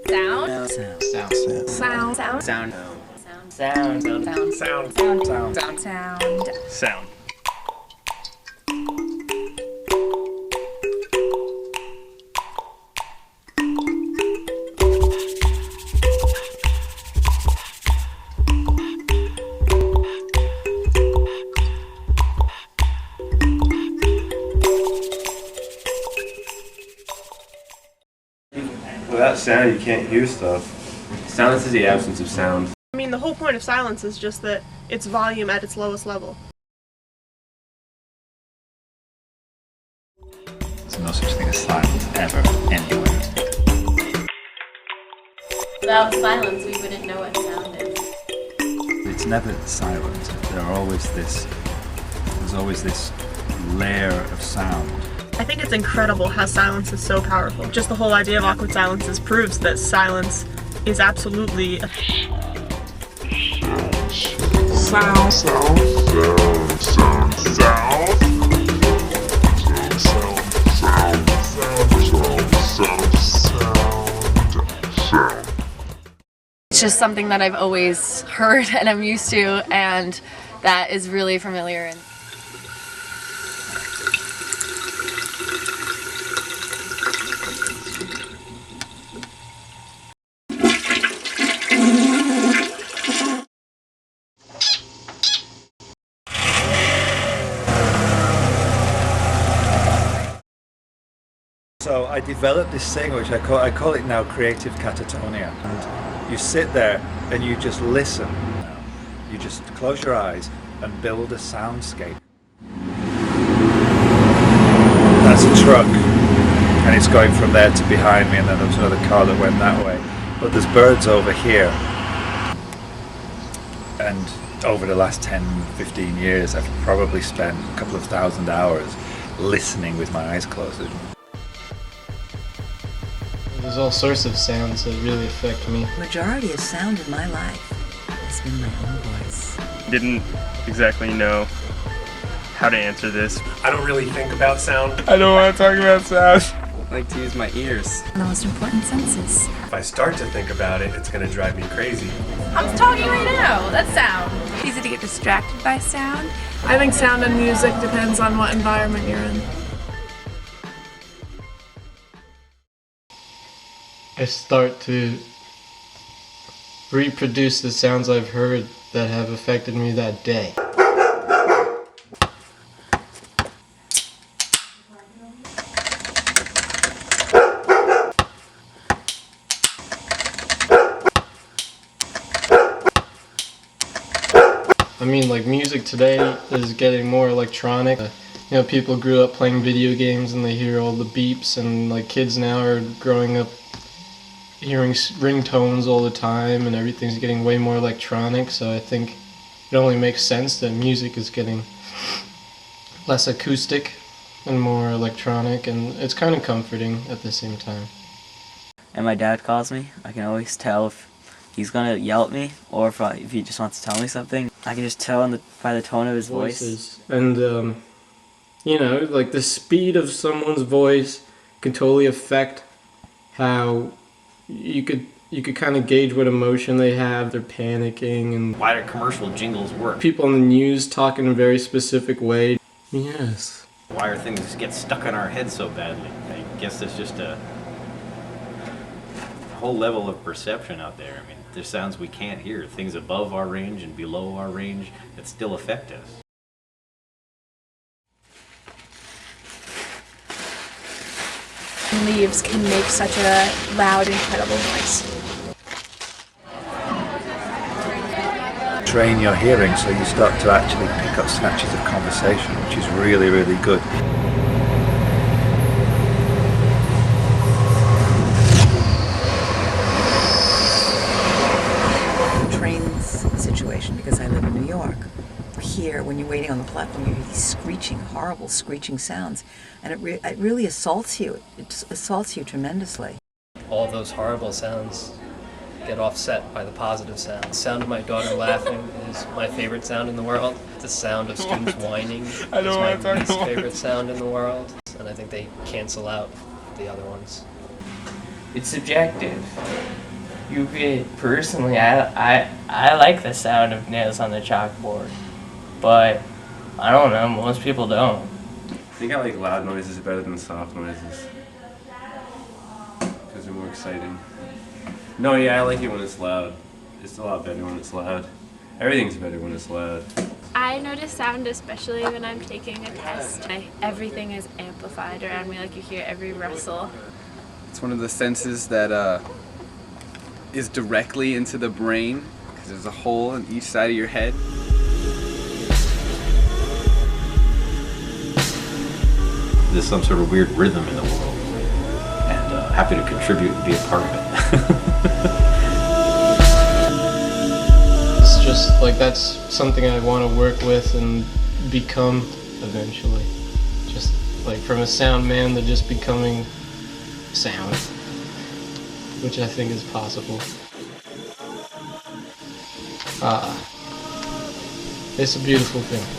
Sound. Sound. Sound. Sound. Sound. Sound. Sound. Sound. Sound. Sound. Sound. Sound. Sound. Sound. Without sound, you can't hear stuff. Silence is the absence of sound. I mean, the whole point of silence is just that it's volume at its lowest level. There's no such thing as silence ever, anywhere. Without silence, we wouldn't know what sound is. It's never silent. There's always this layer of sound. I think it's incredible how silence is so powerful. Just the whole idea of awkward silences proves that silence is absolutely a It's just something that I've always heard and I'm used to, and that is really familiar. And So I developed this thing which I call it now creative catatonia. And you sit there and you just listen. You just close your eyes and build a soundscape. That's a truck, and it's going from there to behind me, and then there was another car that went that way. But there's birds over here. And over the last 10, 15 years, I've probably spent a couple of thousand hours listening with my eyes closed. There's all sorts of sounds that really affect me. The majority of sound in my life has been my own voice. Didn't exactly know how to answer this. I don't really think about sound. I don't want to talk about sound. I like to use my ears. The most important senses. If I start to think about it, it's going to drive me crazy. I'm talking right now. That's sound. Easy to get distracted by sound. I think sound and music depends on what environment you're in. I start to reproduce the sounds I've heard that have affected me that day. I mean, like, music today is getting more electronic. People grew up playing video games and they hear all the beeps, and like kids now are growing up hearing ringtones all the time, and everything's getting way more electronic. So I think it only makes sense that music is getting less acoustic and more electronic, and it's kind of comforting at the same time. And my dad calls me. I can always tell if he's gonna yell at me or if he just wants to tell me something. I can just tell by the tone of his voice. And like the speed of someone's voice can totally affect how you could kind of gauge what emotion they have. They're panicking, and why do commercial jingles work? People on the news talk in a very specific way. Yes. Why are things get stuck in our heads so badly? I guess there's just a whole level of perception out there. I mean, there's sounds we can't hear, things above our range and below our range that still affect us. Leaves can make such a loud, incredible noise. Train your hearing so you start to actually pick up snatches of conversation, which is really, really good. Trains situation, because I live in New York. Here, when you're waiting on the platform, you hear these screeching, horrible screeching sounds, and it really assaults you. It assaults you tremendously. All those horrible sounds get offset by the positive sound. The sound of my daughter laughing is my favorite sound in the world. The sound of students whining is my least favorite sound in the world, and I think they cancel out the other ones. It's subjective. You could personally, I like the sound of nails on the chalkboard, but I don't know. Most people don't. I think I like loud noises better than soft noises because they're more exciting. No, yeah, I like it when it's loud. It's a lot better when it's loud. Everything's better when it's loud. I notice sound especially when I'm taking a test. Everything is amplified around me, like you hear every rustle. It's one of the senses that is directly into the brain because there's a hole in each side of your head. There's some sort of weird rhythm in the world, and happy to contribute and be a part of it. It's just like that's something I want to work with and become eventually. Just like from a sound man to just becoming sound, which I think is possible. It's a beautiful thing.